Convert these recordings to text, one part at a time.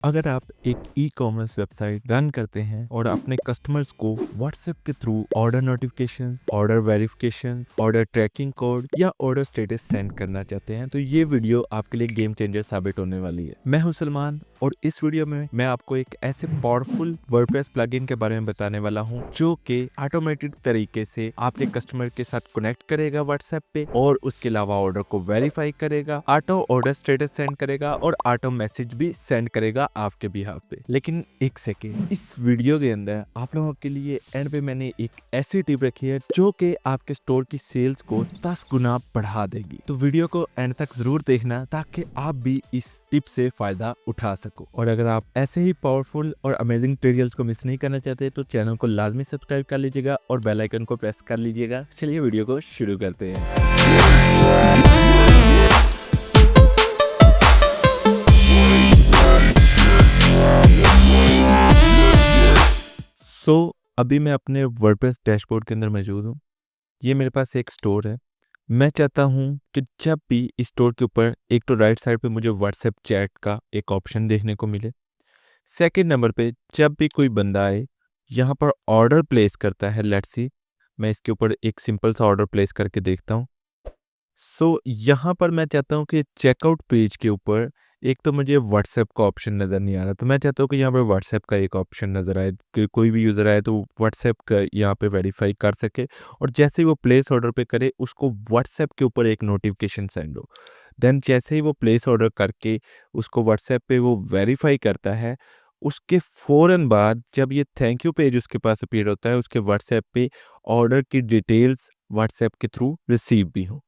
अगर आप एक ई-कॉमर्स वेबसाइट रन करते हैं और अपने कस्टमर्स को व्हाट्सएप के through order notifications, order verifications, order tracking code या ऑर्डर स्टेटस सेंड करना चाहते हैं तो ये वीडियो आपके लिए गेम चेंजर साबित होने वाली है। मैं हूं सलमान और इस वीडियो में मैं आपको एक ऐसे पावरफुल वर्डप्रेस प्लगइन के बारे में बताने वाला हूं जो कि ऑटोमेटेड तरीके से आपके कस्टमर के साथ कनेक्ट करेगा व्हाट्सएप पे और उसके अलावा ऑर्डर को वेरीफाई करेगा, ऑटो ऑर्डर स्टेटस सेंड करेगा और ऑटो मैसेज भी सेंड करेगा आपके बिहाफ पे। लेकिन एक सेकेंड, इस वीडियो के अंदर आप लोगों के लिए एंड पे मैंने एक ऐसी टिप रखी है जो कि आपके स्टोर की सेल्स को 10 गुना बढ़ा देगी। तो वीडियो को एंड तक जरूर देखना ताकि आप भी इस टिप से फायदा उठा सको। और अगर आप ऐसे ही पावरफुल और अमेजिंग ट्यूटोरियल्स को मिस नहीं करना चाहते तो चैनल को लाजमी सब्सक्राइब कर लीजिएगा और बेल आइकन को प्रेस कर लीजिएगा। चलिए वीडियो को शुरू करते हैं। अभी मैं अपने वर्डप्रेस डैशबोर्ड के अंदर मौजूद हूँ। ये मेरे पास एक स्टोर है। मैं चाहता हूँ कि जब भी इस स्टोर के ऊपर एक तो राइट साइड पे मुझे व्हाट्सएप चैट का एक ऑप्शन देखने को मिले। सेकंड नंबर पे जब भी कोई बंदा आए यहाँ पर ऑर्डर प्लेस करता है, लेट्स सी मैं इसके ऊपर एक सिंपल सा ऑर्डर प्लेस करके देखता हूँ। यहाँ पर मैं चाहता हूँ कि चेकआउट पेज के ऊपर एक तो मुझे व्हाट्सएप का ऑप्शन नज़र नहीं आ रहा, तो मैं चाहता हूँ कि यहाँ पर व्हाट्सएप का एक ऑप्शन नज़र आए कि कोई भी यूज़र आए तो व्हाट्सएप का यहाँ पे वेरीफाई कर सके और जैसे ही वो प्लेस ऑर्डर पे करे उसको व्हाट्सएप के ऊपर एक नोटिफिकेशन सेंड हो। देन जैसे ही वो प्लेस ऑर्डर करके उसको व्हाट्सएप पे वो वेरीफाई करता है, उसके फ़ौरन बाद जब ये थैंक यू पेज उसके पास अपीयर होता है, उसके व्हाट्सएप पे ऑर्डर की डिटेल्स व्हाट्सएप के थ्रू रिसीव भी हो।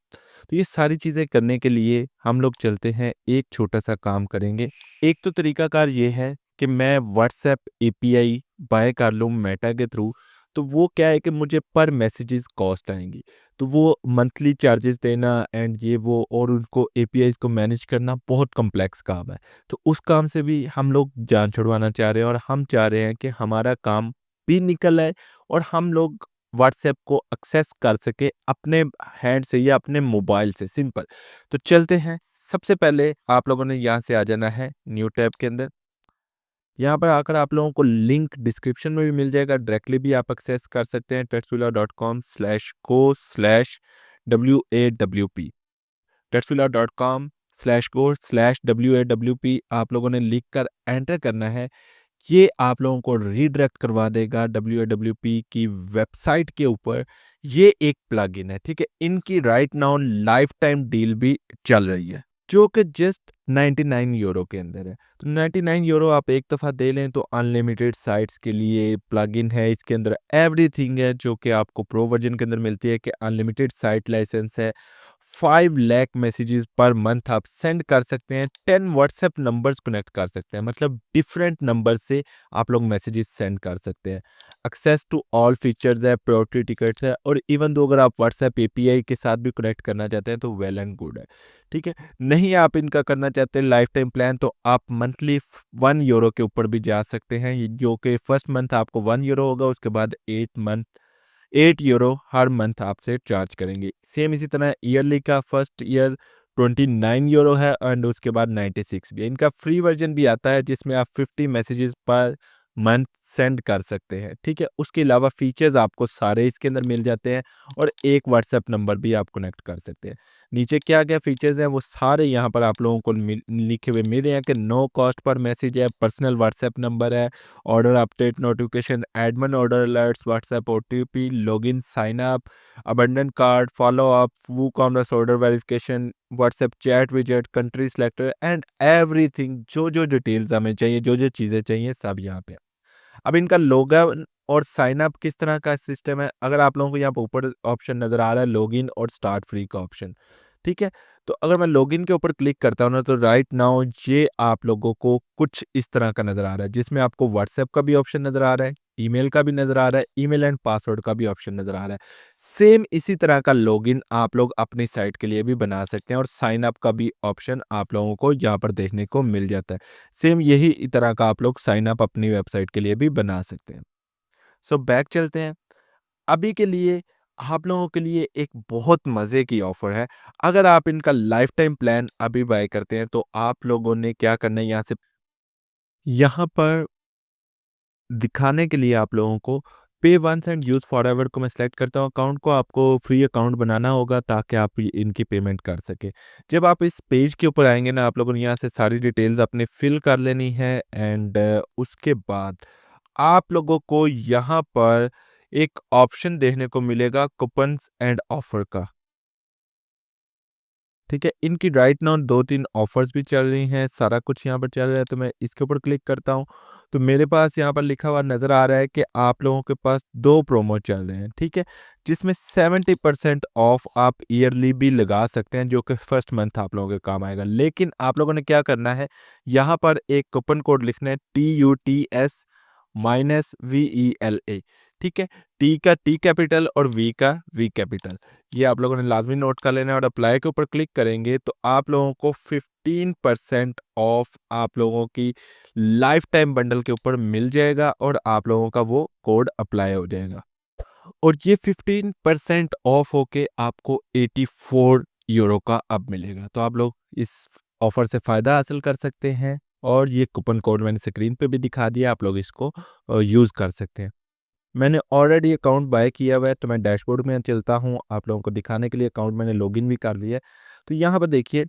तो ये सारी चीज़ें करने के लिए हम लोग चलते हैं, एक छोटा-सा काम करेंगे। एक तो तरीकाकार ये है कि मैं व्हाट्सएप एपीआई बाय कर लूँ मेटा के थ्रू, तो वो क्या है कि मुझे पर मैसेजेस कॉस्ट आएँगी। तो वो मंथली चार्जेस देना एंड ये वो और उनको एपीआईज़ को मैनेज करना बहुत कॉम्प्लेक्स काम है। तो उस काम से भी हम लोग जान छुड़वाना चाह रहे हैं और हम चाह रहे हैं कि हमारा काम भी निकल आए और हम लोग व्हाट्सएप को एक्सेस कर सके अपने हैंड से या अपने मोबाइल से, सिंपल। तो चलते हैं। सबसे पहले आप लोगों ने यहाँ से आ जाना है न्यू टैब के अंदर। यहाँ पर आकर आप लोगों को लिंक डिस्क्रिप्शन में भी मिल जाएगा, डायरेक्टली भी आप एक्सेस कर सकते हैं टेक्सविला.com/co/WAWP। टेक्सविला.com/go/WAWP आप लोगों ने लिख कर एंटर करना है। ये आप लोगों को रीडायरेक्ट करवा देगा WAWP की वेबसाइट के ऊपर। ये एक प्लगइन है, ठीक है? इनकी right now life time deal भी चल रही है जो कि जस्ट 99 यूरो के अंदर है। तो 99 यूरो आप एक दफ़ा दे लें तो अनलिमिटेड साइट्स के लिए प्लगइन है। इसके अंदर एवरीथिंग है जो कि आपको प्रो वर्जन के अंदर मिलती है कि अनलिमिटेड साइट लाइसेंस है। 5 लाख मैसेजेस पर मंथ आप सेंड कर सकते हैं। 10 व्हाट्सएप नंबर्स कनेक्ट कर सकते हैं, मतलब डिफरेंट नंबर से आप लोग मैसेजेस सेंड कर सकते हैं। एक्सेस टू ऑल फीचर्स है, प्रायोरिटी टिकट्स है और इवन दो अगर आप व्हाट्सएप एपीआई के साथ भी कनेक्ट करना चाहते हैं तो वेल एंड गुड है, ठीक है? नहीं आप इनका करना चाहते हैं लाइफ टाइम प्लान तो आप मंथली 1 यूरो के ऊपर भी जा सकते हैं, जो कि फर्स्ट मंथ आपको 1 यूरो होगा, उसके बाद 8 यूरो हर मंथ आपसे चार्ज करेंगे। सेम इसी तरह ईयरली का फर्स्ट ईयर 29 यूरो है एंड उसके बाद 96 भी है। इनका फ्री वर्जन भी आता है जिसमें आप 50 मैसेजेस पर मंथ सेंड कर सकते हैं, ठीक है? उसके अलावा फीचर्स आपको सारे इसके अंदर मिल जाते हैं और एक व्हाट्सएप नंबर भी आप कनेक्ट कर सकते हैं। नीचे क्या-क्या फीचर्स हैं वो सारे यहाँ पर आप लोगों को लिखे हुए मिल रहे हैं कि नो कॉस्ट पर मैसेज है, पर्सनल व्हाट्सएप नंबर है, order update notification, admin order alerts, WhatsApp OTP, login, sign up, abandon cart, follow up, WooCommerce order verification, WhatsApp chat विजेट, कंट्री सिलेक्टर एंड एवरीथिंग। जो डिटेल्स हमें चाहिए, जो चीज़ें चाहिए सब यहाँ पे। अब इनका लॉगिन और साइन अप किस तरह का सिस्टम है, अगर आप लोगों को यहाँ पर ऊपर ऑप्शन नज़र आ रहा है लॉगिन और स्टार्ट फ्री का ऑप्शन, ठीक है? तो अगर मैं लॉगिन के ऊपर क्लिक करता हूँ ना तो राइट नाउ ये आप लोगों को कुछ इस तरह का नज़र आ रहा है जिसमें आपको व्हाट्सएप का भी ऑप्शन नज़र आ रहा है, ईमेल का भी नज़र आ रहा है, ईमेल एंड पासवर्ड का भी ऑप्शन नज़र आ रहा है। सेम इसी तरह का लॉगिन आप लोग अपनी साइट के लिए भी बना सकते हैं और साइन अप का भी ऑप्शन आप लोगों को यहाँ पर देखने को मिल जाता है। सेम यही तरह का आप लोग साइन अप अपनी वेबसाइट के लिए भी बना सकते हैं। बैक चलते हैं। अभी के लिए आप लोगों के लिए एक बहुत मज़े की ऑफ़र है। अगर आप इनका लाइफ़ टाइम प्लान अभी बाय करते हैं तो आप लोगों ने क्या करना है, यहाँ से यहाँ पर दिखाने के लिए आप लोगों को पे वंस एंड यूज़ फॉरएवर को मैं सेलेक्ट करता हूँ। अकाउंट को आपको फ्री अकाउंट बनाना होगा ताकि आप इनकी पेमेंट कर सकें। जब आप इस पेज के ऊपर आएंगे ना, आप लोगों ने यहाँ से सारी डिटेल्स अपने फिल कर लेनी है एंड उसके बाद आप लोगों को यहाँ पर एक ऑप्शन देखने को मिलेगा कूपन्स एंड ऑफर का। ठीक है, इनकी राइट नाउ 2-3 ऑफ़र्स भी चल रही हैं, सारा कुछ यहाँ पर चल रहा है, तो मैं इसके ऊपर क्लिक करता हूँ। तो मेरे पास यहाँ पर लिखा हुआ नज़र आ रहा है कि आप लोगों के पास 2 प्रोमो चल रहे हैं, ठीक है? जिसमें 70% ऑफ आप ईयरली भी लगा सकते हैं, जो कि फर्स्ट मंथ आप लोगों के काम आएगा। लेकिन आप लोगों ने क्या करना है, यहाँ पर एक कूपन कोड लिखना है TUTS -VELA, ठीक है? टी का टी कैपिटल और वी का वी कैपिटल। ये आप लोगों ने लाज़मी नोट कर लेना है और अप्लाई के ऊपर क्लिक करेंगे तो आप लोगों को 15% ऑफ आप लोगों की लाइफ टाइम बंडल के ऊपर मिल जाएगा और आप लोगों का वो कोड अप्लाई हो जाएगा। और ये 15% ऑफ होके आपको 84 यूरो का अब मिलेगा। तो आप लोग इस ऑफर से फ़ायदा हासिल कर सकते हैं और ये कूपन कोड मैंने स्क्रीन पे भी दिखा दिया, आप लोग इसको यूज़ कर सकते हैं। मैंने ऑलरेडी अकाउंट बाय किया हुआ है तो मैं डैशबोर्ड में चलता हूँ, आप लोगों को दिखाने के लिए अकाउंट मैंने लॉगिन भी कर लिया है। तो यहाँ पर देखिए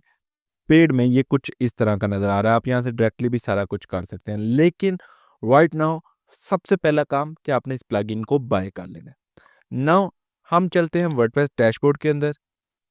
पेड में ये कुछ इस तरह का नज़र आ रहा है, आप यहाँ से डायरेक्टली भी सारा कुछ कर सकते हैं। लेकिन राइट नाउ सबसे पहला काम कि आपने इस प्लगइन को बाय कर लेना है। नाउ हम चलते हैं वर्डप्रेस डैशबोर्ड के अंदर,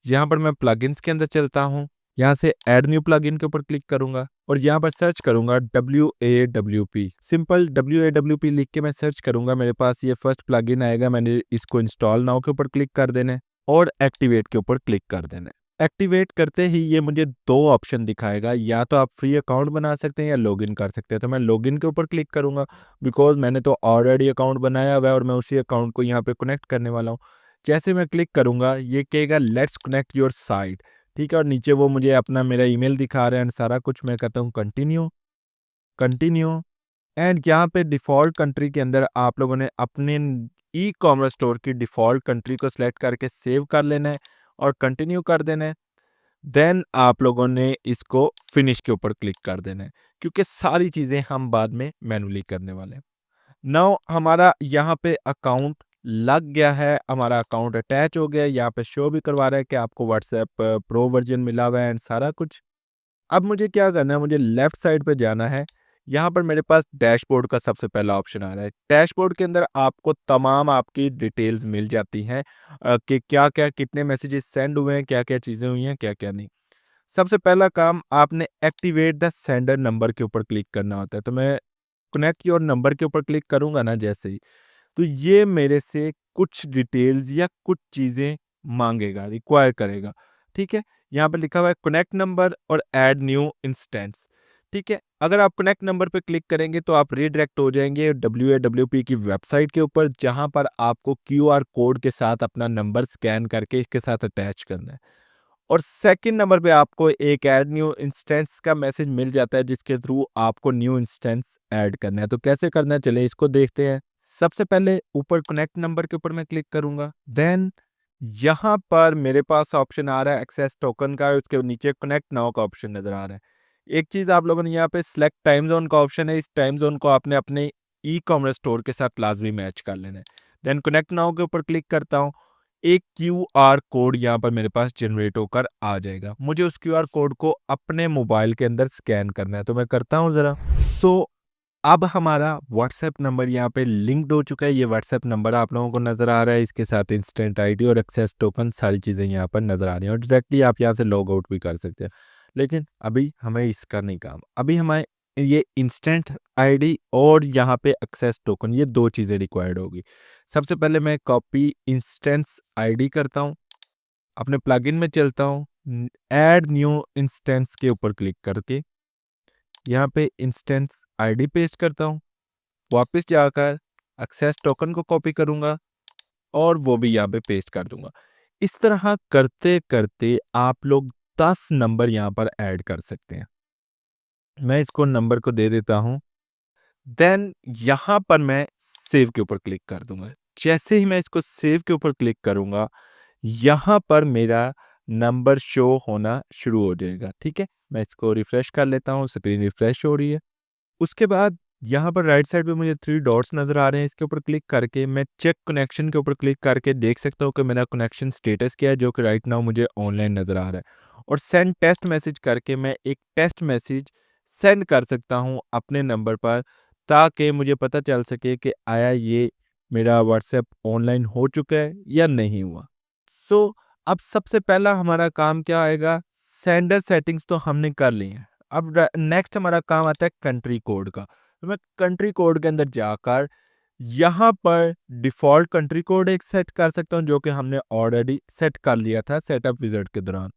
यहाँ पर मैं प्लगइन्स के अंदर चलता हूँ, यहाँ से ऐड न्यू प्लगइन के ऊपर क्लिक करूँगा और यहाँ पर सर्च करूँगा WAWP, सिंपल WAWP लिख के मैं सर्च करूँगा, मेरे पास ये फर्स्ट प्लगइन आएगा, मैंने इसको इंस्टॉल नाउ के ऊपर क्लिक कर देना है और एक्टिवेट के ऊपर क्लिक कर देना है। एक्टिवेट करते ही ये मुझे 2 ऑप्शन दिखाएगा, या तो आप फ्री अकाउंट बना सकते हैं या लॉगिन कर सकते हैं। तो मैं लॉगिन के ऊपर क्लिक करूँगा बिकॉज़ मैंने तो ऑलरेडी अकाउंट बनाया हुआ है और मैं उसी अकाउंट को यहाँ पे कनेक्ट करने वाला हूँ। जैसे मैं क्लिक करूँगा ये कहेगा लेट्स कनेक्ट योर साइट, ठीक है? और नीचे वो मुझे अपना मेरा ईमेल दिखा रहा है एंड सारा कुछ। मैं कहता हूँ कंटिन्यू, कंटिन्यू एंड यहाँ पे डिफ़ॉल्ट कंट्री के अंदर आप लोगों ने अपने ई-कॉमर्स स्टोर की डिफ़ॉल्ट कंट्री को सिलेक्ट करके सेव कर लेना है और कंटिन्यू कर देना है। देन आप लोगों ने इसको फिनिश के ऊपर क्लिक कर देना है क्योंकि सारी चीज़ें हम बाद में मैन्युअली करने वाले हैं। नाउ हमारा यहाँ पे अकाउंट लग गया है, हमारा अकाउंट अटैच हो गया है, यहाँ पे शो भी करवा रहा है कि आपको व्हाट्सएप प्रो वर्जन मिला हुआ है एंड सारा कुछ। अब मुझे क्या करना है, मुझे लेफ्ट साइड पे जाना है। यहाँ पर मेरे पास डैशबोर्ड का सबसे पहला ऑप्शन आ रहा है। डैशबोर्ड के अंदर आपको तमाम आपकी डिटेल्स मिल जाती हैं कि क्या-क्या कितने मैसेजेस सेंड हुए हैं, क्या-क्या चीज़ें हुई हैं, क्या-क्या नहीं। सबसे पहला काम आपने एक्टिवेट द सेंडर नंबर के ऊपर क्लिक करना होता है। तो मैं कनेक्ट योर नंबर के ऊपर क्लिक करूँगा ना जैसे ही, तो ये मेरे से कुछ डिटेल्स या कुछ चीज़ें माँगेगा, रिक्वायर करेगा, ठीक है? यहाँ पे लिखा हुआ है कनेक्ट नंबर और ऐड न्यू इंस्टेंस, ठीक है? अगर आप कनेक्ट नंबर पे क्लिक करेंगे तो आप रीडायरेक्ट हो जाएँगे WAWP की वेबसाइट के ऊपर, जहाँ पर आपको QR कोड के साथ अपना नंबर स्कैन करके इसके साथ अटैच करना है। और सेकंड नंबर पे आपको एक ऐड न्यू इंस्टेंस का मैसेज मिल जाता है जिसके थ्रू आपको न्यू इंस्टेंस ऐड करना है। तो कैसे करना है चलिए इसको देखते हैं। सबसे पहले ऊपर कनेक्ट नंबर के ऊपर मैं क्लिक करूंगा। देन यहाँ पर मेरे पास ऑप्शन आ रहा है एक्सेस टोकन का, उसके नीचे कनेक्ट नाउ का ऑप्शन नजर आ रहा है। एक चीज आप लोगों ने यहाँ पे सिलेक्ट टाइम जोन का ऑप्शन है, इस टाइम जोन को आपने अपने ई कॉमर्स स्टोर के साथ लाजमी मैच कर लेना है। देन कनेक्ट नाउ के ऊपर क्लिक करता हूँ, एक क्यूआर कोड यहाँ पर मेरे पास जनरेट होकर आ जाएगा। मुझे उस क्यूआर कोड को अपने मोबाइल के अंदर स्कैन करना है, तो मैं करता हूँ ज़रा। अब हमारा व्हाट्सएप नंबर यहाँ पे लिंक्ड हो चुका है। ये व्हाट्सएप नंबर आप लोगों को नज़र आ रहा है, इसके साथ इंस्टेंट आईडी और एक्सेस टोकन सारी चीज़ें यहाँ पर नज़र आ रही हैं और डायरेक्टली आप यहाँ से लॉग आउट भी कर सकते हैं। लेकिन अभी हमें इसका नहीं काम, अभी हमें ये इंस्टेंट आईडी और यहाँ पे एक्सेस टोकन, ये 2 चीज़ें रिक्वायर्ड होगी। सबसे पहले मैं कॉपी इंस्टेंस आईडी करता हूँ, अपने प्लगइन में चलता हूँ, ऐड न्यू इंस्टेंस के ऊपर क्लिक करके यहाँ पे इंस्टेंस आईडी पेस्ट करता हूँ। वापस जाकर एक्सेस टोकन को कॉपी करूँगा और वो भी यहाँ पे पेस्ट कर दूँगा। इस तरह करते-करते आप लोग 10 नंबर यहाँ पर ऐड कर सकते हैं। मैं इसको नंबर को दे देता हूँ। देन यहाँ पर मैं सेव के ऊपर क्लिक कर दूँगा। जैसे ही मैं इसको सेव के ऊपर क्लिक करूँगा, यहाँ पर मेरा नंबर शो होना शुरू हो जाएगा, ठीक है? मैं इसको रिफ्रेश कर लेता हूँ, स्क्रीन रिफ्रेश हो रही है। उसके बाद यहाँ पर राइट साइड पे मुझे 3 डॉट्स नज़र आ रहे हैं, इसके ऊपर क्लिक करके मैं चेक कनेक्शन के ऊपर क्लिक करके देख सकता हूँ कि मेरा कनेक्शन स्टेटस क्या है, जो कि राइट नाउ मुझे ऑनलाइन नज़र आ रहा है। और सेंड टेस्ट मैसेज करके मैं एक टेस्ट मैसेज सेंड कर सकता हूँ अपने नंबर पर, ताकि मुझे पता चल सके कि आया ये मेरा व्हाट्सएप ऑनलाइन हो चुका है या नहीं हुआ। सो अब सबसे पहला हमारा काम क्या आएगा, सेंडर सेटिंग्स तो हमने कर ली हैं। अब नेक्स्ट हमारा काम आता है कंट्री कोड का। तो मैं कंट्री कोड के अंदर जाकर यहाँ पर डिफ़ॉल्ट कंट्री कोड एक सेट कर सकता हूँ, जो कि हमने ऑलरेडी सेट कर लिया था सेटअप विज़ार्ड के दौरान।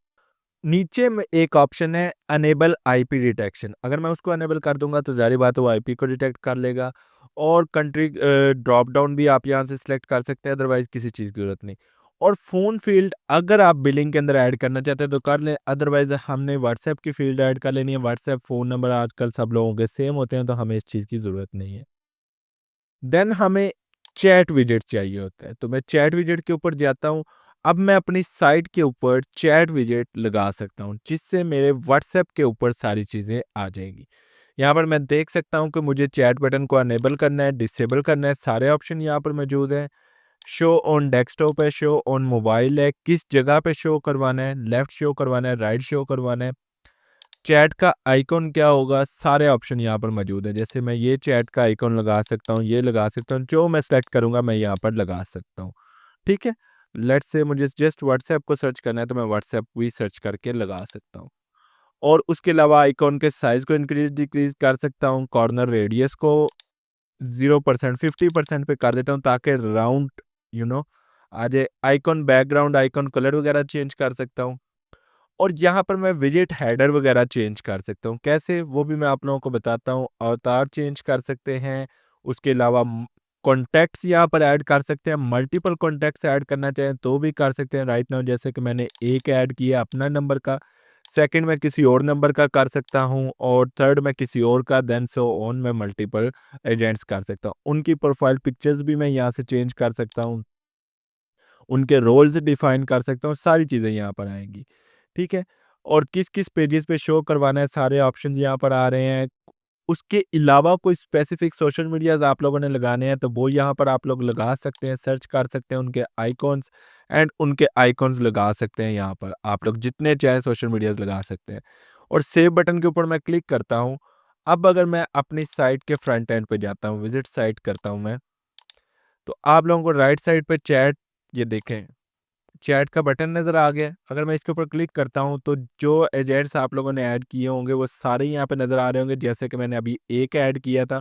नीचे में एक ऑप्शन है अनेबल आईपी डिटेक्शन, अगर मैं उसको अनेबल कर दूंगा तो ज़ाहिर बात है वो आईपी को डिटेक्ट कर लेगा। और कंट्री ड्रॉप डाउन भी आप यहाँ से सिलेक्ट कर सकते हैं, अदरवाइज़ किसी चीज़ की ज़रूरत नहीं। और फ़ोन फील्ड अगर आप बिलिंग के अंदर ऐड करना चाहते हैं तो कर लें, अदरवाइज़ हमने व्हाट्सएप की फील्ड ऐड कर लेनी है। व्हाट्सएप फ़ोन नंबर आजकल सब लोगों के सेम होते हैं, तो हमें इस चीज़ की ज़रूरत नहीं है। देन हमें चैट विजेट चाहिए होता है, तो मैं चैट विजेट के ऊपर जाता हूँ। अब मैं अपनी साइट के ऊपर चैट विजेट लगा सकता हूँ, जिससे मेरे व्हाट्सएप के ऊपर सारी चीज़ें आ जाएंगी। यहाँ पर मैं देख सकता हूँ कि मुझे चैट बटन को अनेबल करना है, डिसेबल करना है, सारे ऑप्शन यहाँ पर मौजूद हैं। शो ऑन डेस्कटॉप है, शो ऑन मोबाइल है, किस जगह पे शो करवाना है, लेफ्ट शो करवाना है, राइट शो करवाना है, चैट का आइकॉन क्या होगा, सारे ऑप्शन यहाँ पर मौजूद है। जैसे मैं ये चैट का आइकॉन लगा सकता हूँ, ये लगा सकता हूँ, जो मैं सेलेक्ट करूँगा मैं यहाँ पर लगा सकता हूँ। ठीक है? लेट्स से मुझे जस्ट व्हाट्सएप को सर्च करना है, तो मैं व्हाट्सएप भी सर्च करके लगा सकता हूँ। और उसके अलावा आइकॉन के साइज़ को इंक्रीज़ डिक्रीज़ कर सकता हूँ, कॉर्नर रेडियस को 0% 50% पे कर देता हूँ, ताकि राउंड आ जाए। आइकॉन बैकग्राउंड आइकॉन कलर वगैरह चेंज कर सकता हूँ। और यहाँ पर मैं विजेट हेडर वगैरह चेंज कर सकता हूँ। कैसे? वो भी मैं आप लोगों को बताता हूँ। अवतार चेंज कर सकते हैं, उसके अलावा कॉन्टैक्ट्स यहाँ पर ऐड कर सकते हैं। मल्टीपल कॉन्टैक्ट्स ऐड करना चाहें तो भी कर सकते हैं। राइट नाउ जैसे कि मैंने एक ऐड किया अपना नंबर का, सेकंड मैं किसी और नंबर का कर सकता हूँ, और थर्ड मैं किसी और का, देन सो ऑन मैं मल्टीपल एजेंट्स कर सकता हूँ। उनकी प्रोफाइल पिक्चर्स भी मैं यहाँ से चेंज कर सकता हूँ। उनके रोल्स डिफाइन कर सकता हूँ, सारी चीज़ें यहाँ पर आएँगी, ठीक है? और किस-किस पेजेज़ पे शो करवाना है, सारे ऑप्शंस यहाँ पर आ रहे हैं। उसके अलावा कोई स्पेसिफिक सोशल मीडियाज़ आप लोगों ने लगाने हैं, तो वो यहाँ पर आप लोग लगा सकते हैं, सर्च कर सकते हैं उनके आइकॉन्स, एंड उनके आइकॉन्स लगा सकते हैं यहाँ पर। आप लोग जितने चाहें सोशल मीडियाज़ लगा सकते हैं। और सेव बटन के ऊपर मैं क्लिक करता हूँ। अब अगर मैं अपनी साइट के फ्रंट एंड पे जाता हूँ, विज़िट साइट करता हूँ मैं, तो आप लोगों को राइट साइड पे चैट, ये देखें, चैट का बटन नज़र आ गया है। अगर मैं इसके ऊपर क्लिक करता हूँ तो जो एजेंट्स आप लोगों ने ऐड किए होंगे वो सारे ही यहाँ पे नज़र आ रहे होंगे। जैसे कि मैंने अभी एक ऐड किया था,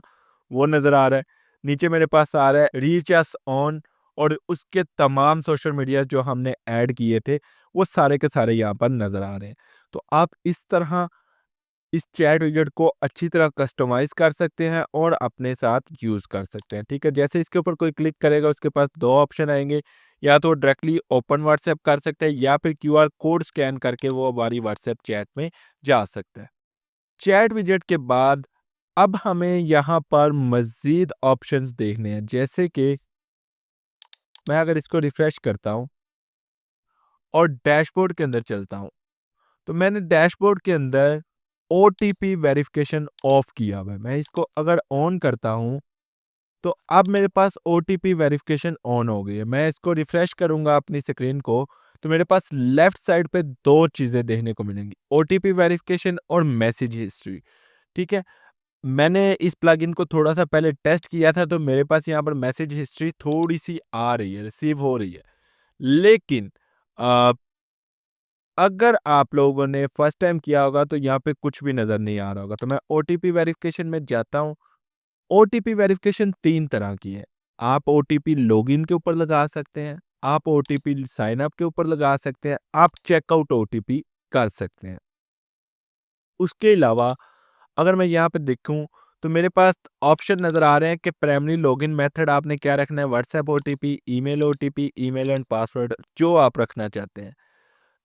वो नज़र आ रहा है। नीचे मेरे पास आ रहा है रीच अस ऑन, और उसके तमाम सोशल मीडिया जो हमने ऐड किए थे वो सारे के सारे यहाँ पर नज़र आ रहे हैं। तो आप इस तरह इस चैट विजेट को अच्छी तरह कस्टमाइज़ कर सकते हैं और अपने साथ यूज़ कर सकते हैं, ठीक है? जैसे इसके ऊपर कोई क्लिक करेगा उसके पास 2 ऑप्शन आएँगे, या तो डायरेक्टली ओपन व्हाट्सएप कर सकते हैं, या फिर क्यूआर कोड स्कैन करके वो हमारी व्हाट्सएप चैट में जा सकता है। चैट विजेट के बाद अब हमें यहाँ पर मज़ीद ऑप्शंस देखने हैं, जैसे कि मैं अगर इसको रिफ्रेश करता हूँ और डैशबोर्ड के अंदर चलता हूँ, तो मैंने डैशबोर्ड के अंदर ओटीपी वेरिफिकेशन ऑफ किया हुआ है। मैं इसको अगर ऑन करता हूँ, तो अब मेरे पास ओटीपी वेरिफिकेशन ऑन हो गई है। मैं इसको रिफ्रेश करूँगा अपनी स्क्रीन को, तो मेरे पास लेफ्ट साइड पे 2 चीज़ें देखने को मिलेंगी, ओटीपी वेरिफिकेशन और मैसेज हिस्ट्री, ठीक है? मैंने इस प्लगइन को थोड़ा-सा पहले टेस्ट किया था, तो मेरे पास यहाँ पर मैसेज हिस्ट्री थोड़ी-सी आ रही है, रिसीव हो रही है। लेकिन अ अगर आप लोगों ने फर्स्ट टाइम किया होगा तो यहाँ पे कुछ भी नज़र नहीं आ रहा होगा। तो मैं ओटीपी वेरिफिकेशन में जाता हूँ। ओटीपी वेरिफिकेशन 3 तरह की है। आप ओटीपी लॉगिन के ऊपर लगा सकते हैं, आप ओटीपी साइन अप के ऊपर लगा सकते हैं, आप चेकआउट ओटीपी कर सकते हैं। उसके अलावा अगर मैं यहाँ पे देखूँ तो मेरे पास ऑप्शन नज़र आ रहे हैं कि प्राइमरी लॉगिन मेथड आपने क्या रखना है, WhatsApp OTP, email and password जो आप रखना चाहते हैं।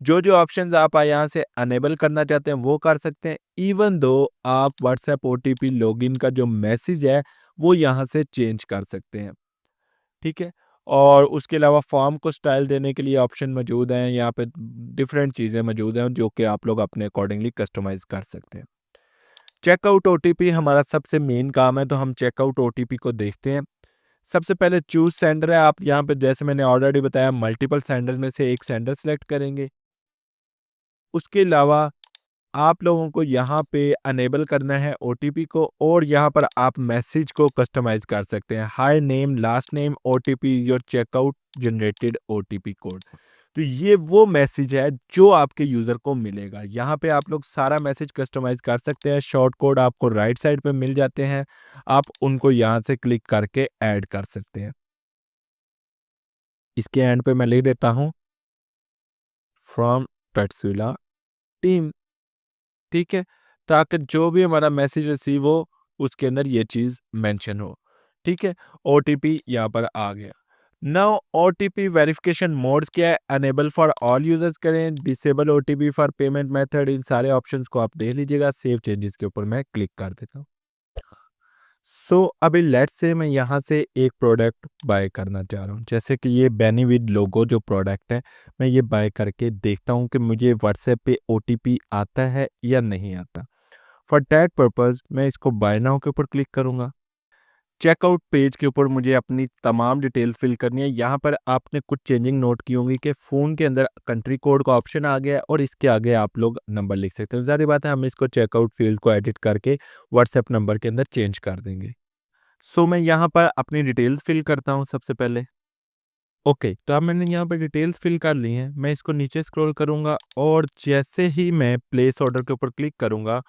जो ऑप्शंस आप यहाँ से अनेबल करना चाहते हैं वो कर सकते हैं। इवन दो आप व्हाट्सएप ओटीपी लॉगिन का जो मैसेज है वो यहाँ से चेंज कर सकते हैं, ठीक है? और उसके अलावा फॉर्म को स्टाइल देने के लिए ऑप्शन मौजूद हैं, यहाँ पे डिफरेंट चीज़ें मौजूद हैं जो कि आप लोग अपने अकॉर्डिंगली कस्टमाइज़ कर सकते हैं। चेकआउट ओटीपी हमारा सबसे मेन काम है, तो हम चेकआउट ओटीपी को देखते हैं। सबसे पहले चूज़ सेंडर है, आप यहाँ पे जैसे मैंने ऑलरेडी बताया मल्टीपल सेंडर में से एक सेंडर सेलेक्ट करेंगे। उसके अलावा आप लोगों को यहाँ पे अनेबल करना है ओटीपी को, और यहाँ पर आप मैसेज को कस्टमाइज़ कर सकते हैं। Hi name, last name, OTP your checkout generated OTP code. तो ये वो मैसेज है जो आपके यूज़र को मिलेगा। यहाँ पे आप लोग सारा मैसेज कस्टमाइज़ कर सकते हैं। शॉर्ट कोड आपको राइट साइड पे मिल जाते हैं। आप उनको यहाँ से क्लिक करके ऐड कर सकते हैं। इसके एंड पे मैं लिख देता हूँ फ्रॉम तक्षशिला टीम, ठीक है? ताकि जो भी हमारा मैसेज रिसीव हो उसके अंदर ये चीज़ मेंशन हो, ठीक है? ओटीपी यहाँ पर आ गया। नाउ ओटीपी वेरिफिकेशन मोड्स क्या है? अनेबल फॉर ऑल यूजर्स करें, disable OTP for payment method, इन सारे ऑप्शंस को आप देख लीजिएगा। सेव चेंजेस के ऊपर मैं क्लिक कर देता हूँ। अभी लेट्स से मैं यहाँ से एक प्रोडक्ट बाय करना चाह रहा हूँ, जैसे कि ये बेनीविद लोगो जो प्रोडक्ट है, मैं ये बाय करके देखता हूँ कि मुझे व्हाट्सएप पे ओटीपी आता है या नहीं आता। फॉर दैट पर्पज़ मैं इसको बाय नाउ के ऊपर क्लिक करूँगा। चेकआउट पेज के ऊपर मुझे अपनी तमाम डिटेल्स फिल करनी है। यहाँ पर आपने कुछ चेंजिंग नोट की होंगी कि फ़ोन के अंदर कंट्री कोड का ऑप्शन आ गया है और इसके आगे आप लोग नंबर लिख सकते हैं। ज़ाहिर बात है हम इसको चेकआउट फील्ड को एडिट करके व्हाट्सएप नंबर के अंदर चेंज कर देंगे। मैं यहाँ पर अपनी डिटेल्स फिल करता हूँ सबसे पहले। ओके, तो अब मैंने यहाँ पर डिटेल्स फिल कर ली हैं। मैं इसको नीचे स्क्रॉल करूँगा और जैसे ही मैं प्लेस ऑर्डर के ऊपर क्लिक करूँगा,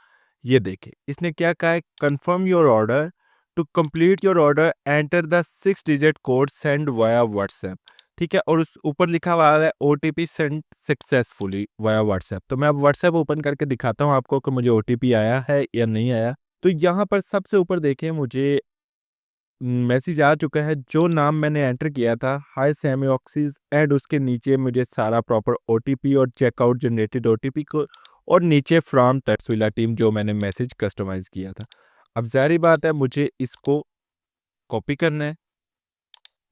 ये देखिए इसने क्या कहा है, confirm your order, to complete your order enter the 6 digit code send via WhatsApp, ठीक है? और उस ऊपर लिखा हुआ है OTP send successfully via WhatsApp. तो मैं अब व्हाट्सएप ओपन करके दिखाता हूँ आपको कि मुझे ओटीपी आया है या नहीं आया। तो यहाँ पर सबसे ऊपर देखिए मुझे मैसेज आ चुका है। जो नाम मैंने एंटर किया था हाय सैमी ऑक्सीज, एंड उसके नीचे मुझे सारा प्रॉपर ओटीपी और चेकआउट जनरेटेड ओटीपी को, और नीचे फ्रॉम तक्षशिला टीम जो मैंने मैसेज कस्टमाइज किया था। अब ज़ाहिर बात है मुझे इसको कॉपी करना है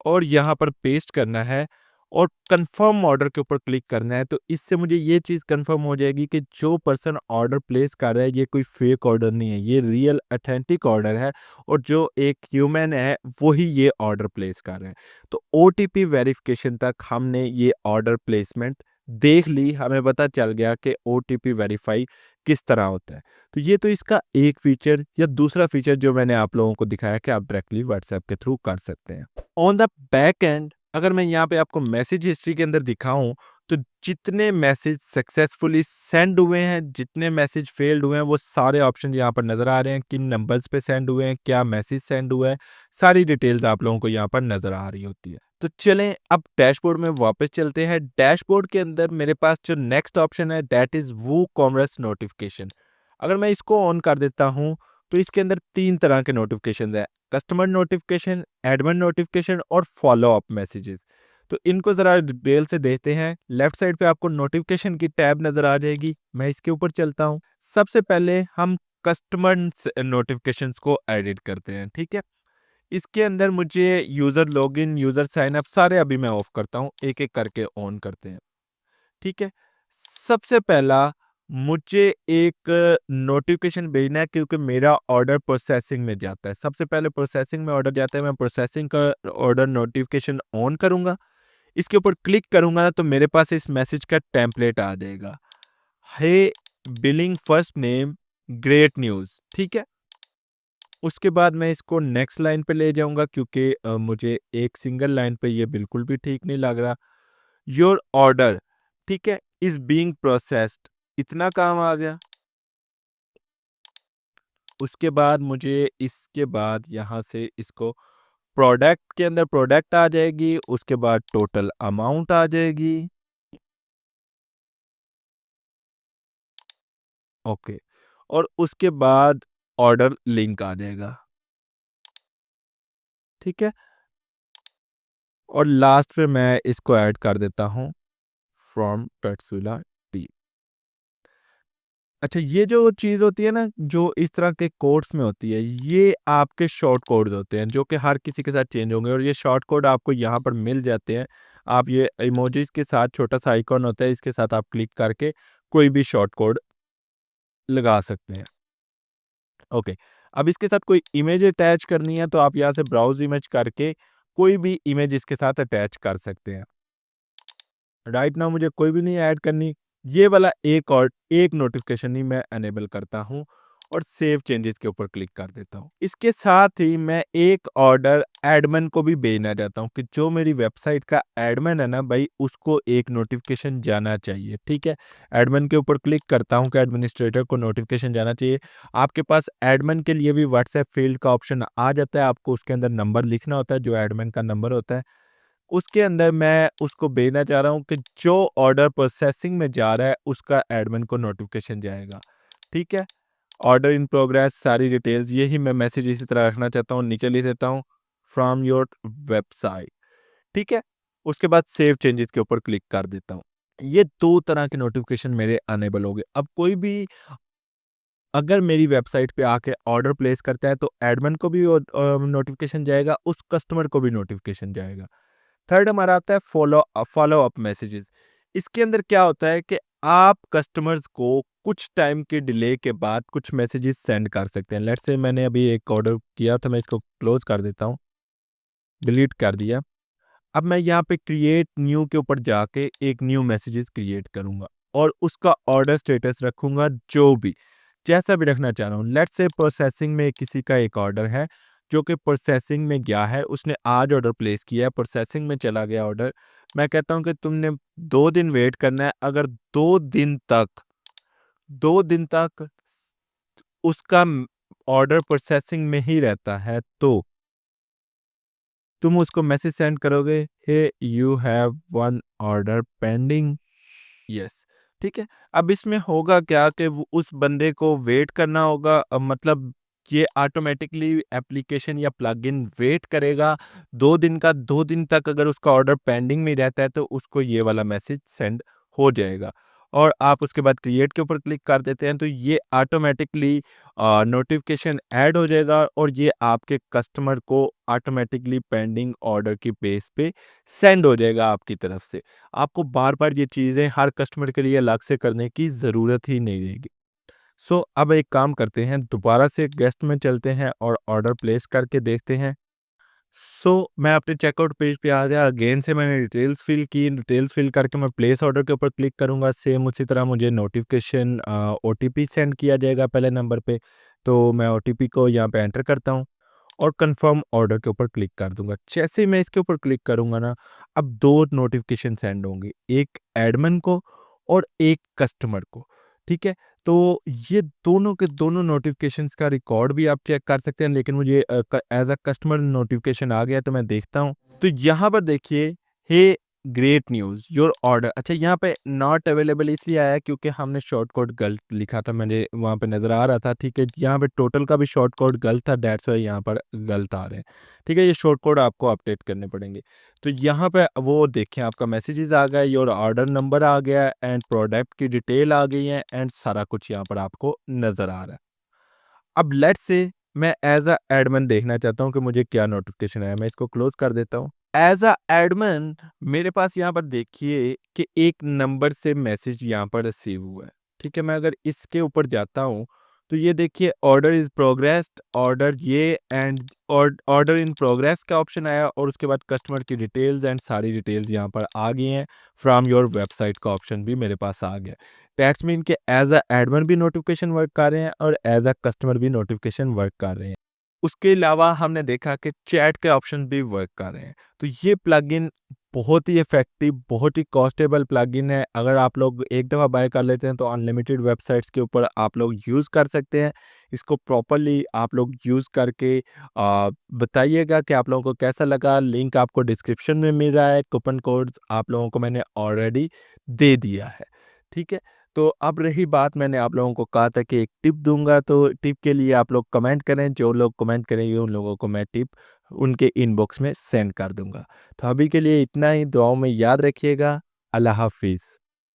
और यहाँ पर पेस्ट करना है और कंफर्म ऑर्डर के ऊपर क्लिक करना है। तो इससे मुझे ये चीज़ कंफर्म हो जाएगी कि जो पर्सन ऑर्डर प्लेस कर रहा है ये कोई फेक ऑर्डर नहीं है, ये रियल ऑथेंटिक ऑर्डर है और जो एक ह्यूमन है वही ये ऑर्डर प्लेस कर रहा है। तो ओटीपी वेरिफिकेशन तक हमने ये ऑर्डर प्लेसमेंट देख ली, हमें पता चल गया कि ओटीपी वेरीफाई किस तरह होता है। तो ये तो इसका एक फीचर, या दूसरा फीचर जो मैंने आप लोगों को दिखाया कि आप डायरेक्टली व्हाट्सएप के थ्रू कर सकते हैं। ऑन द बैक एंड अगर मैं यहाँ पे आपको मैसेज हिस्ट्री के अंदर दिखाऊं, तो जितने मैसेज सक्सेसफुली सेंड हुए हैं, जितने मैसेज फेल्ड हुए हैं, वो सारे ऑप्शन यहाँ पर नज़र आ रहे हैं। किन नंबर्स पे सेंड हुए हैं, क्या मैसेज सेंड हुआ है, सारी डिटेल्स आप लोगों को यहाँ पर नज़र आ रही होती है। तो चलें अब डैशबोर्ड में वापस चलते हैं। डैशबोर्ड के अंदर मेरे पास जो नेक्स्ट ऑप्शन है दैट इज़ वो कॉमर्स नोटिफिकेशन। अगर मैं इसको ऑन कर देता हूँ तो इसके अंदर 3 तरह के नोटिफिकेशन हैं, कस्टमर नोटिफिकेशन, एडमिन नोटिफिकेशन और फॉलो अप मैसेजेस। तो इनको ज़रा डिटेल से देखते हैं। लेफ्ट साइड पे आपको नोटिफिकेशन की टैब नज़र आ जाएगी, मैं इसके ऊपर चलता हूँ। सबसे पहले हम कस्टमर नोटिफिकेशंस को एडिट करते हैं, ठीक है? इसके अंदर मुझे user login, user sign up सारे अभी मैं ऑफ करता हूँ, एक-एक करके ऑन करते हैं, ठीक है? सबसे पहला मुझे एक नोटिफिकेशन भेजना है क्योंकि मेरा ऑर्डर प्रोसेसिंग में जाता है। सबसे पहले प्रोसेसिंग में ऑर्डर जाता है, मैं प्रोसेसिंग का ऑर्डर नोटिफिकेशन ऑन करूँगा। इसके ऊपर क्लिक करूँगा तो मेरे पास इस मैसेज का टेम्पलेट आ जाएगा। Hey billing first name great news, ठीक है? उसके बाद मैं इसको नेक्स्ट लाइन पे ले जाऊँगा क्योंकि मुझे एक सिंगल लाइन पे ये बिल्कुल भी ठीक नहीं लग रहा। योर ऑर्डर, ठीक है, इज़ बीइंग प्रोसेस्ड, इतना काम आ गया। उसके बाद मुझे इसके बाद यहाँ से इसको प्रोडक्ट के अंदर प्रोडक्ट आ जाएगी, उसके बाद टोटल अमाउंट आ जाएगी। ओके, और उसके बाद ऑर्डर लिंक आ जाएगा, ठीक है? और लास्ट में मैं इसको ऐड कर देता हूँ फ्रॉम तक्षशिला टी। अच्छा, ये जो चीज़ होती है ना, जो इस तरह के कोड्स में होती है, ये आपके शॉर्ट कोड्स होते हैं, जो कि हर किसी के साथ चेंज होंगे और ये शॉर्ट कोड आपको यहाँ पर मिल जाते हैं। आप ये इमोजीज़ के साथ छोटा-सा आइकॉन होता है, इसके साथ आप क्लिक करके कोई भी शॉर्ट कोड लगा सकते हैं। ओके, अब इसके साथ कोई इमेज अटैच करनी है तो आप यहाँ से ब्राउज़ इमेज करके कोई भी इमेज इसके साथ अटैच कर सकते हैं। राइट नाउ मुझे कोई भी नहीं ऐड करनी। ये वाला एक नोटिफ़िकेशन ही मैं इनेबल करता हूँ और सेव चेंजेस के ऊपर क्लिक कर देता हूँ। इसके साथ ही मैं एक ऑर्डर एडमिन को भी भेजना चाहता हूँ कि जो मेरी वेबसाइट का एडमिन है ना भाई, उसको एक नोटिफ़िकेशन जाना चाहिए, ठीक है? एडमिन के ऊपर क्लिक करता हूँ कि एडमिनिस्ट्रेटर को नोटिफ़िकेशन जाना चाहिए। आपके पास एडमिन के लिए भी व्हाट्सएप फ़ील्ड का ऑप्शन आ जाता है, आपको उसके अंदर नंबर लिखना होता है जो एडमिन का नंबर होता है। उसके अंदर मैं उसको भेजना चाह रहा हूँ कि जो ऑर्डर प्रोसेसिंग में जा रहा है उसका एडमिन को नोटिफिकेशन जाएगा, ठीक है? ऑर्डर इन प्रोग्रेस सारी डिटेल्स यही मैं मैसेज इसी तरह रखना चाहता हूँ, नीचे लिख देता हूँ फ्रॉम योर वेबसाइट, ठीक है? उसके बाद सेव चेंजेस के ऊपर क्लिक कर देता हूँ। ये 2 तरह के नोटिफिकेशन मेरे अनेबल हो गए। अब कोई भी अगर मेरी वेबसाइट पे आके ऑर्डर प्लेस करता है तो एडमिन को भी नोटिफिकेशन जाएगा, उस कस्टमर को भी नोटिफिकेशन जाएगा। थर्ड हमारा आता है फॉलो अप मैसेजेस। इसके अंदर क्या होता है कि आप कस्टमर्स को कुछ टाइम के डिले के बाद कुछ मैसेजेस सेंड कर सकते हैं। लेट्स से मैंने अभी एक ऑर्डर किया तो मैं इसको क्लोज कर देता हूँ, डिलीट कर दिया। अब मैं यहाँ पे क्रिएट न्यू के ऊपर जाके एक न्यू मैसेजेस क्रिएट करूँगा और उसका ऑर्डर स्टेटस रखूँगा जो भी, जैसा भी रखना चाह रहा हूँ। लेट्स से प्रोसेसिंग में किसी का एक ऑर्डर है, जो कि प्रोसेसिंग में गया है, उसने आज ऑर्डर प्लेस किया है, प्रोसेसिंग में चला गया ऑर्डर। मैं कहता हूँ कि तुमने 2 दिन वेट करना है, अगर 2 दिन तक स उसका ऑर्डर प्रोसेसिंग में ही रहता है, तो तुम उसको मैसेज सेंड करोगे, hey you have one order pending. Yes, ठीक है। अब इसमें होगा क्या कि उस बंदे को वेट करना होगा, मतलब ये ऑटोमेटिकली एप्लीकेशन या प्लगइन वेट करेगा 2 दिन का। 2 दिन तक अगर उसका ऑर्डर पेंडिंग में रहता है तो उसको ये वाला मैसेज सेंड हो जाएगा और आप उसके बाद क्रिएट के ऊपर क्लिक कर देते हैं तो ये ऑटोमेटिकली नोटिफिकेशन ऐड हो जाएगा और ये आपके कस्टमर को ऑटोमेटिकली पेंडिंग ऑर्डर की बेस पे सेंड हो जाएगा आपकी तरफ से। आपको बार-बार ये चीज़ें हर कस्टमर के लिए अलग से करने की ज़रूरत ही नहीं रहेगी। अब एक काम करते हैं, दोबारा से गेस्ट में चलते हैं और ऑर्डर प्लेस करके देखते हैं। मैं अपने चेकआउट पेज पे आ गया। अगेन से मैंने डिटेल्स फ़िल की, डिटेल्स फ़िल करके मैं प्लेस ऑर्डर के ऊपर क्लिक करूँगा। सेम उसी तरह मुझे नोटिफ़िकेशन ओटीपी सेंड किया जाएगा पहले नंबर पे। तो मैं ओटीपी को यहाँ पे एंटर करता हूँ और कंफर्म ऑर्डर के ऊपर क्लिक कर दूँगा। जैसे ही मैं इसके ऊपर क्लिक करूँगा ना, अब 2 नोटिफ़िकेशन सेंड होंगे, एक एडमिन को और एक कस्टमर को, ठीक है? तो ये दोनों के दोनों नोटिफ़िकेशंस का रिकॉर्ड भी आप चेक कर सकते हैं, लेकिन मुझे एज़ अ कस्टमर नोटिफ़िकेशन आ गया तो मैं देखता हूँ। तो यहाँ पर देखिए, हे ग्रेट न्यूज़ योर ऑर्डर, अच्छा यहाँ पे नॉट अवेलेबल इसलिए आया है क्योंकि हमने शॉर्ट कोड गलत लिखा था, मुझे वहाँ पे नज़र आ रहा था, ठीक है? यहाँ पे टोटल का भी शॉर्ट कोड गलत था, दैट्स व्हाई यहाँ पर गलत आ रहे हैं, ठीक है? ये शॉर्ट कोड आपको अपडेट करने पड़ेंगे। तो यहाँ पे वो देखें आपका मैसेजेस आ गया, योर ऑर्डर नंबर आ गया एंड प्रोडक्ट की डिटेल आ गई है एंड सारा कुछ यहाँ पर आपको नज़र आ रहा है। अब लेट्स से मैं एज़ अ एडमिन देखना चाहता हूँ कि मुझे क्या नोटिफ़िकेशन आया, मैं इसको क्लोज़ कर देता हूँ। एज़ अ एडमिन मेरे पास यहाँ पर देखिए कि एक नंबर से मैसेज यहाँ पर रिसीव हुआ है, ठीक है? मैं अगर इसके ऊपर जाता हूँ, तो ये देखिए ऑर्डर इज़ प्रोग्रेस्ड, ऑर्डर ये एंड ऑर्डर इन प्रोग्रेस का ऑप्शन आया और उसके बाद कस्टमर की डिटेल्स एंड सारी डिटेल्स यहाँ पर आ गई हैं। फ्रॉम योर वेबसाइट का ऑप्शन भी मेरे पास आ गया। दैट्स मीन कि एज़ अ एडमिन भी नोटिफ़िकेशन वर्क कर रहे हैं और एज़ अ कस्टमर भी नोटिफ़िकेशन वर्क कर रहे हैं। उसके अलावा हमने देखा कि चैट के ऑप्शन भी वर्क कर रहे हैं। तो ये प्लगइन बहुत ही इफ़ेक्टिव, बहुत ही कॉस्टेबल प्लगइन है। अगर आप लोग एक दफ़ा बाय कर लेते हैं तो अनलिमिटेड वेबसाइट्स के ऊपर आप लोग यूज़ कर सकते हैं। इसको प्रॉपर्ली आप लोग यूज़ करके बताइएगा कि आप लोगों को कैसा लगा। लिंक आपको डिस्क्रिप्शन में मिल रहा है, कूपन कोड्स आप लोगों को मैंने ऑलरेडी दे दिया है, ठीक है? तो अब रही बात, मैंने आप लोगों को कहा था कि एक टिप दूँगा, तो टिप के लिए आप लोग कमेंट करें, जो लोग कमेंट करेंगे उन लोगों को मैं टिप उनके इनबॉक्स में सेंड कर दूँगा। तो अभी के लिए इतना ही, दुआओं में याद रखिएगा। अल्लाह हाफ़िज़।